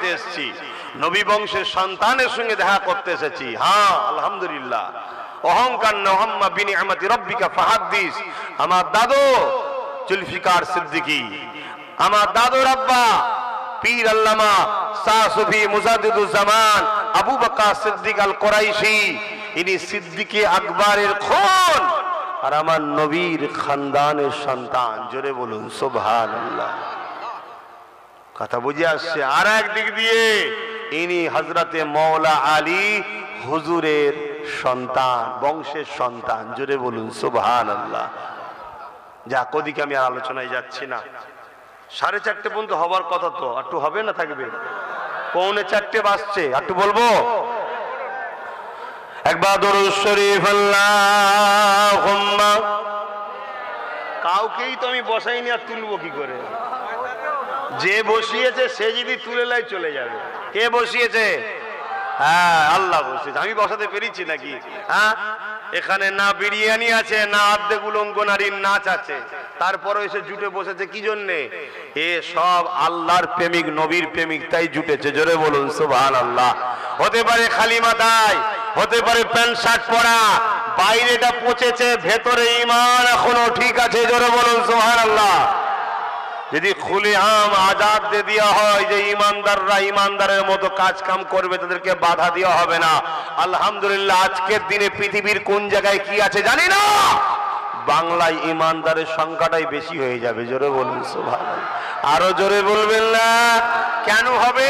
হইতে এসেছি, নবী বংশের সন্তানের সঙ্গে দেখা করতে এসেছি। হ্যাঁ আলহামদুলিল্লাহ, অহংকার নহম্মা বিনিআমাতি রব্বিকা ফাহাদ্দিস। আমার দাদু জুলফিকার সিদ্দিকী, আমার দাদুর আব্বা পীর আল্লামা শাহ সুফি মুজাদ্দিদুজ্জামান আবু বকর সিদ্দিক আল কুরাইশি, ইনি সিদ্দিকে আকবরের খুন আর আমার নবীর খানদানের সন্তান। জোরে বলুন সুবহানাল্লাহ। কথা বুঝে আসছে? আর একদিক দিয়ে ইনি হযরতে মাওলা আলী হুজুরের সন্তান, বংশের সন্তান। জোরে বলুন সুবহানাল্লাহ। যাক, ওদিকে আমি আর আলোচনায় যাচ্ছি না। 4:30 পর্যন্ত হবার কথা, তো একটু হবে না থাকবে? 3:45 বাজছে, একটু বলবো একবার দরুদ শরীফ আল্লাহুম্মা। কাউকেই তো আমি বসাইনি, আর তুলবো কি করে? যে বসিয়েছে সে যদি তুলে লাই চলে যাবে। কে বসিয়েছে? হ্যাঁ আল্লাহ বসিয়েছে, আমি বসাতে পেরেছি নাকি? হ্যাঁ, এখানে না বিরিয়ানি আছে, না অর্ধেক উলঙ্গ নারীর নাচ আছে, তারপরে এসে জুটে বসেছে কি জন্যে? এ সব আল্লাহর প্রেমিক, নবীর প্রেমিক, তাই জুটেছে। জোরে বলুন সুবহানাল্লাহ। হতে পারে খালি মাথায়, হতে পারে প্যান্ট শার্ট পরা, বাইরেটা পচেছে, ভেতরে ঈমান এখনো ঠিক আছে। জোরে বলুন সুবহানাল্লাহ। যদি খুলে আম আজাদ দিয়ে দেওয়া হয় যে ইমানদাররা ইমানদারের মতো কাজ কাম করবে, তাদেরকে বাধা দেওয়া হবে না। আলহামদুলিল্লাহ, আজকের দিনে পৃথিবীর কোন জায়গায় কি আছে জানি না, বাংলায় ইমানদারের সংখ্যাটাই বেশি হয়ে যাবে। জোরে বলুন সুবহানাল্লাহ। আরো জোরে বলবেন না? কেন হবে?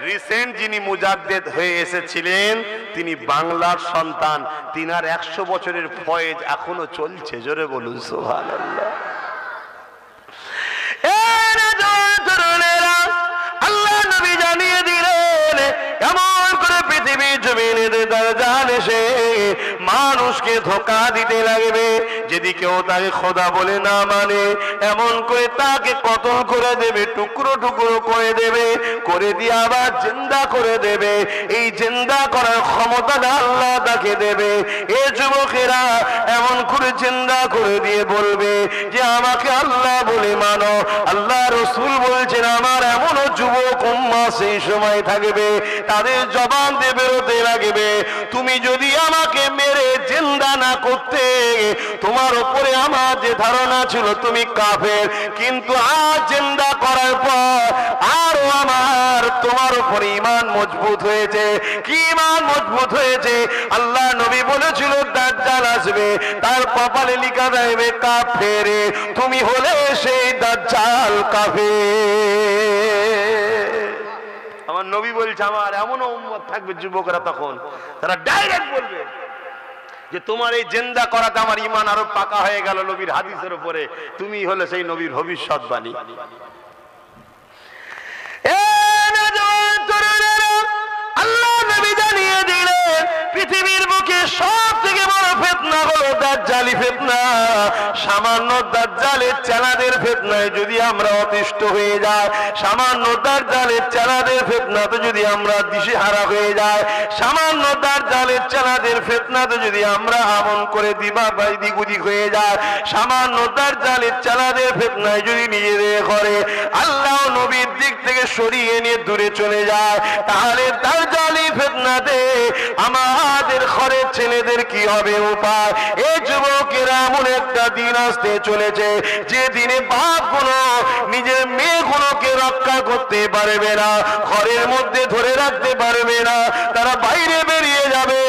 রিসেন্ট যিনি মুজাদ্দেদ হয়ে এসেছিলেন তিনি বাংলার সন্তান, তিনার 100 বছরের ফয়েজ এখনো চলছে। জোরে বলুন সুবহানাল্লাহ। আল্লাহ নবী জানিয়ে দিলেন এমন করে পৃথিবীর জমিনে দাজ্জাল এসে মানুষকে ধোঁকা দিতে লাগবে। যদি কেউ তাকে খোদা বলে না মানে, এমন করে তাকে কতল করে দেবে, টুকরো টুকরো করে দেবে, করে দিয়ে আবার জিন্দা করে দেবে। এই জিন্দা করার ক্ষমতাটা আল্লাহ তাকে দেবে। এ যুবকেরা এমন করে জিন্দা করে দিয়ে বলবে যে আমাকে আল্লাহ বলে মানো। আল্লাহ রাসূল বলছেন আমার এমনও যুবক উম্মাহ সেই সময় থাকবে, তাদের জবান দিয়ে বেরোতে লাগবে তুমি যদি আমাকে মেরে জিন্দা না করতে, তোমার উপরে আমার যে ধারণা ছিল তুমি কাফের, কিন্তু আজ জিন্দা করার পর আরো আমার তোমার উপরে ঈমান মজবুত হয়েছে। কি ঈমান মজবুত হয়েছে? আল্লাহ নবী বলেছিল দাজ্জাল আসবে, তার কপালে লেখা থাকবে কাফের, তুমি হলে সেই দাজ্জাল কাফের। আমার নবী বলছে আমার এমনও উম্মত থাকবে যুবকরা, তখন তারা ডাইরেক্ট বলবে যে তোমার এই জিন্দা করাতে আমার ঈমান আরো পাকা হয়ে গেল নবীর হাদিসের উপরে, তুমি হলে সেই নবীর ভবিষ্যৎবাণী। আল্লাহ নবী জানিয়ে দিলেন পৃথিবীর বুকে সব থেকে বড় ফিতনা হলো দাজ্জালি ফিতনা। সামান্য দাজ্জালের চেলাদের ফিতনায় যদি আমরা অতিষ্ঠ হয়ে যাই, সামান্য দাজ্জালের চেলাদের ফিতনাতে যদি আমরা দিশেহারা হয়ে যাই, সামান্য দাজ্জালের চেলাদের ফিতনাতে যদি আমরা আমন করে দিবা বাইদি গুদি হয়ে যায়, সামান্য দাজ্জালের চেলাদের ফিতনায় যদি নিজেদের ঘরে আল্লাহ নবীর দিক থেকে সরিয়ে নিয়ে দূরে চলে যায়, তাহলে দাজ্জালি ফিতনাতে আমাদের ঘরের ছেলেদের কি হবে উপায়? এই যুবকেরা এমন একটা দিন আসতে চলেছে যে দিনে বাপগুলো নিজের মেয়েগুলোকে রক্ষা করতে পারবে না, ঘরের মধ্যে ধরে রাখতে পারবে না, তারা বাইরে বেরিয়ে যাবে,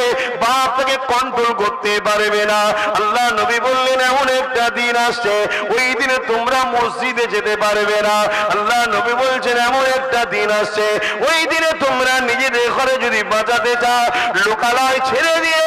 বাপ তাকে কন্ট্রোল করতে পারবে না। আল্লাহ নবী বললেন এমন একটা দিন আসছে ওই দিনে তোমরা মসজিদে যেতে পারবে না। আল্লাহ নবী বলছেন এমন একটা দিন আসছে ওই দিনে তোমরা নিজেদের ঘরে যদি বাঁচাতে চাও, লোকালয় ছেড়ে দিয়ে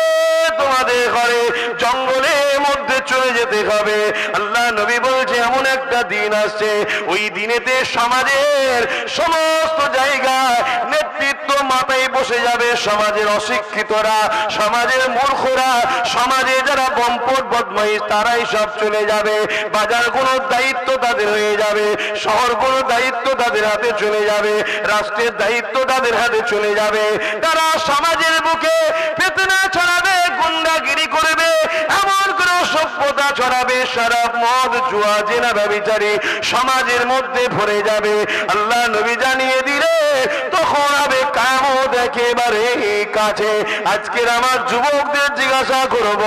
তোমাদের ঘরে জঙ্গলের মধ্যে চলে যেতে হবে। আল্লাহ নবী বলছে এমন একটা দিন আসছে ওই দিনেতে সমাজের সমস্ত জায়গায় নেতৃত্ব মাথায় বসে যাবে সমাজের অশিক্ষিতরা, সমাজের মূর্খরা, সমাজে যারা বম্পট বদমাইশ তারাই সব চলে যাবে। বাজারগুলোর দায়িত্ব তাদের হয়ে যাবে, শহরগুলোর দায়িত্ব তাদের হাতে চলে যাবে, রাষ্ট্রের দায়িত্ব তাদের হাতে চলে যাবে। তারা সমাজের বুকে ফিতনা ছড়াবে, গুন্ডাগিরি করবে, এমন করে সভ্যতা ছড়াবে, শরাব মদ জুয়া জিনা ব্যভিচারী সমাজের মধ্যে ভরে যাবে। আল্লাহ নবী জানিয়ে দিলে একেবারে কাছে। আজকের আমার যুবকদের জিজ্ঞাসা করব,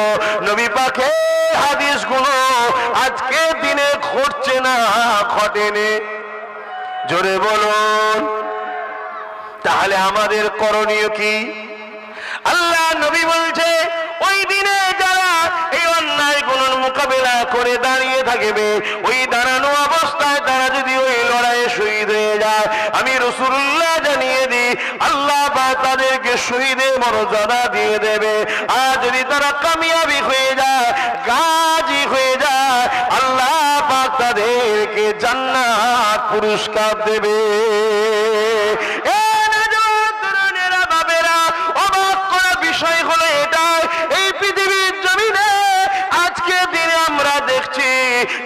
নবী পাকের হাদিসগুলো আজকের দিনে ঘটছে না ঘটেনি? জোরে বলুন। তাহলে আমাদের করণীয় কি? আল্লাহ নবী বলছে ওই দিনে যারা এই অন্যায় গুলোর মোকাবেলা করে দাঁড়িয়ে থাকবে, ওই দাঁড়ানো অবস্থায় তারা যদি ওই লড়াইয়ে শহীদ হয়ে যায়, আমি রাসূলুল্লাহ জানিয়ে দিই আল্লাহ পাক তাদেরকে শহীদের মর্যাদা দিয়ে দেবে। আর যদি তারা কামিয়াবি হয়ে যায়, গাজী হয়ে যায়, আল্লাহ পাক তাদেরকে জান্নাত পুরস্কার দেবে। বিষয় হলো এটাই, এই পৃথিবীর জমিনে আজকে দিনে আমরা দেখছি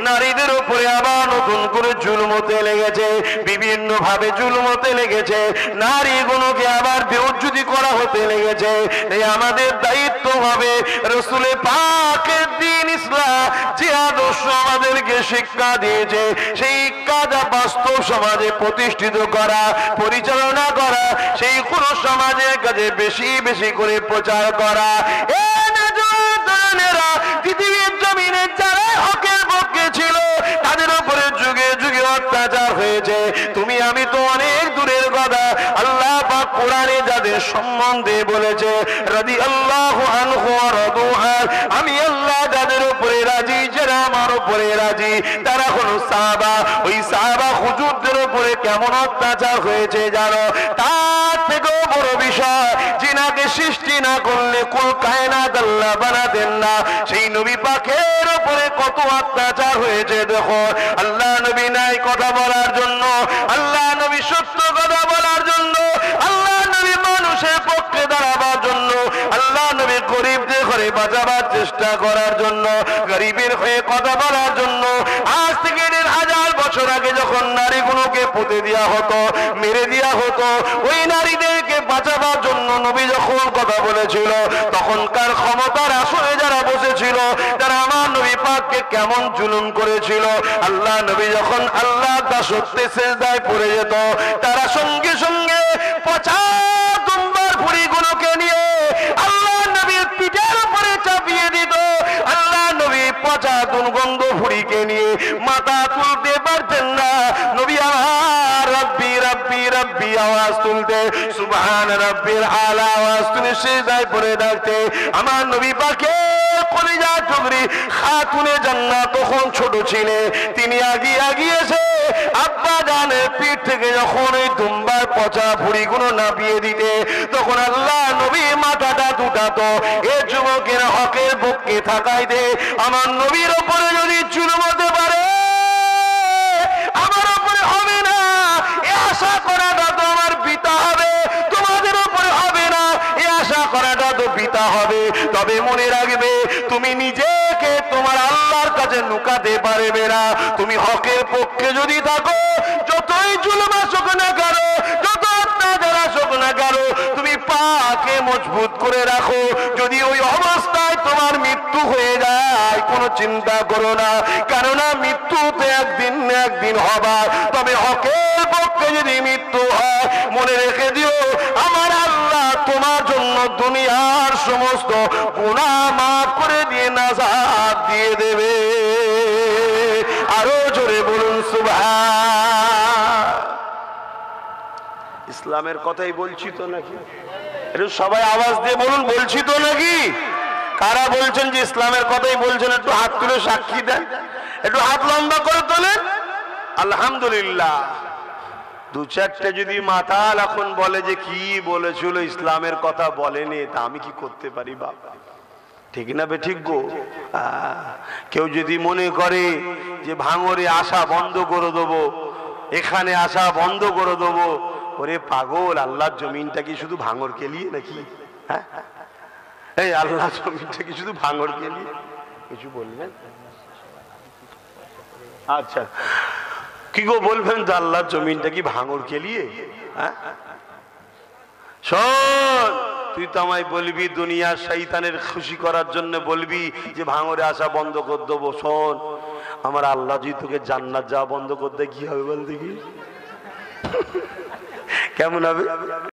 নারীদের উপরে আবার নতুন করে জুলুম হতে লেগেছে, বিভিন্ন ভাবে জুলুম হতে লেগেছে, নারীগুলোকে আবার বেউজ্জতি করা হতে লেগেছে। এই আমাদের দায়িত্ব হবে রাসূল পাকের দ্বীন ইসলাম যে আদর্শ আমাদেরকে শিক্ষা দিয়েছে, সেই কাজা বাস্তব সমাজে প্রতিষ্ঠিত করা, পরিচালনা করা, সেই কোন সমাজের কাজে বেশি বেশি করে প্রচার করা। পৃথিবীর জমিনে যারা হকের পক্ষে ছিল তাদের উপরে যুগে যুগে অত্যাচার হয়েছে। তুমি আমি তো অনেক দূরের কথা, আল্লাহ পাক কোরআনে যাদের সম্বন্ধে বলেছে রাদিয়াল্লাহু আনহু ওয়া রাদু আন, আমি আল্লাহ যাদের উপরে রাজি, যারা আমার উপরে রাজি, তারা হলো সাহাবা। ওই সাহাবা হুজুরদের উপরে কেমন অত্যাচার হয়েছে জানো? তার থেকেও বড় বিষয়, জিনাকে সৃষ্টি না করলে কুল কায়নাত আল্লাহ বানাতেন না। সেই নবী পাকের উপরে কত অত্যাচার হয়েছে দেখো। আল্লাহ নবী নাই কথা বলার জন্য, আল্লাহ নবী সত্য কথা বলার জন্য, আল্লাহ নবী মানুষের পক্ষে দাঁড়াবার জন্য, আল্লাহ নবী গরিবদের ঘরে বাঁচাবার চেষ্টা করার জন্য, গরিবের হয়ে কথা বলার জন্য। আজ থেকে 1000 বছর আগে যখন নারীগুলোকে পুঁতে দেওয়া হতো, মেরে দেওয়া হতো, ওই নারীদেরকে বাঁচাবার জন্য নবী যখন কথা বলেছিল, তখনকার ক্ষমতার আসনে যারা বসেছিল তারা আমার নবী পাককে কেমন জুলুম করেছিল। আল্লাহ নবী যখন আল্লাহ দাসত্বে সেজদায় পড়ে যেত, তারা সঙ্গে সঙ্গে পচা দুম্বার ভুঁড়িগুলোকে নিয়ে আল্লাহ নবীর পিঠের উপরে চাপিয়ে দিত। আল্লাহ নবী পচা দুর্গন্ধ ভুঁড়িকে নিয়ে মাথা তুলতে পারতেন না। নবী আমার রব্বি রব্বি রব্বি আওয়াজ তুলতে, সুবহান রাব্বিল আলা আওয়াজ তুলে সিজদায় পড়ে ডাকতে। আমার নবী পাকের কলিজা টুকরি খাতুনে জান্নাত তখন ছোট ছিলেন, তিনি আগিয়েছে আব্বা জানের পিঠ থেকে যখন এই দুম্বার পচা ভুঁড়িগুলো নাপিয়ে দিতে, তখন আল্লাহ নবী মাথাটা দুটাতো। এ যুবকেরা হকের পক্ষে থাকাই দে, আমার নবীর উপরে যদি জুলুম হতে পারে আমার উপরে হবে না, এ আশা করাটা তো আমার পিতা হবে, তোমাদের উপরে হবে না, এ আশা করাটা তো পিতা হবে। তবে মনে রাখবে, তুমি নিজেকে তোমার আল্লাহর কাছে লুকাতে পারবে না। তুমি হকের পক্ষে যদি থাকো, যতই জুলুম আসুক না করো, যত অত্যাচার আসুক না করো, তুমি পাকে মজবুত করে রাখো। যদি ওই অবস্থায় তোমার মৃত্যু হয়ে যায়, কোনো চিন্তা করো না, কেননা মৃত্যুতে একদিন না একদিন হবার। তবে হকের পক্ষে যদি মৃত্যু হয়, মনে রেখে দিও আমার আল্লাহ তোমার জন্য দুনিয়ার সমস্ত গুনাহ মাফ করে দিয়ে নাজাত দিয়ে দেবে। আরো জোরে বলুন সুবহান। ইসলামের কথাই বলছি তো নাকি? একটু সবাই আওয়াজ দিয়ে বলুন, বলছি তো নাকি? কারা বলছেন যে ইসলামের কথাই বলছেন একটু হাত তুলে সাক্ষী দেন, একটু হাত লম্বা করে তোলেন। আলহামদুলিল্লাহ। 2-4টে যদি মাতাল এখন বলে যে কি বলেছিল, ইসলামের কথা বলেনি, তা আমি কি করতে পারি বাবা? ঠিক না বে ঠিক গো? কেউ যদি মনে করে যে ভাঙরে আসা বন্ধ করে দেবো, এখানে আসা বন্ধ করে দেবো, ওরে পাগল, আল্লাহর জমিনটা কি শুধু ভাঙর কে লিয়ে নাকি? হ্যাঁ, এই আল্লাহ জমিনটা কি শুধু ভাঙর কে লিয়ে? কিছু বলবেন? আচ্ছা, কি গো বলবেন যে আল্লাহর জমিনটা কি ভাঙর কে লিয়ে? হ্যাঁ, শোন, তুই তো আমায় বলবি দুনিয়ার শয়তানের খুশি করার জন্য বলবি যে ভাঙরে আসা বন্ধ করে দেবো। শোন, আমার আল্লাহ যদি তোকে জান্নাত যাওয়া বন্ধ করতে কি হবে বল দেখি? কেমন হবে?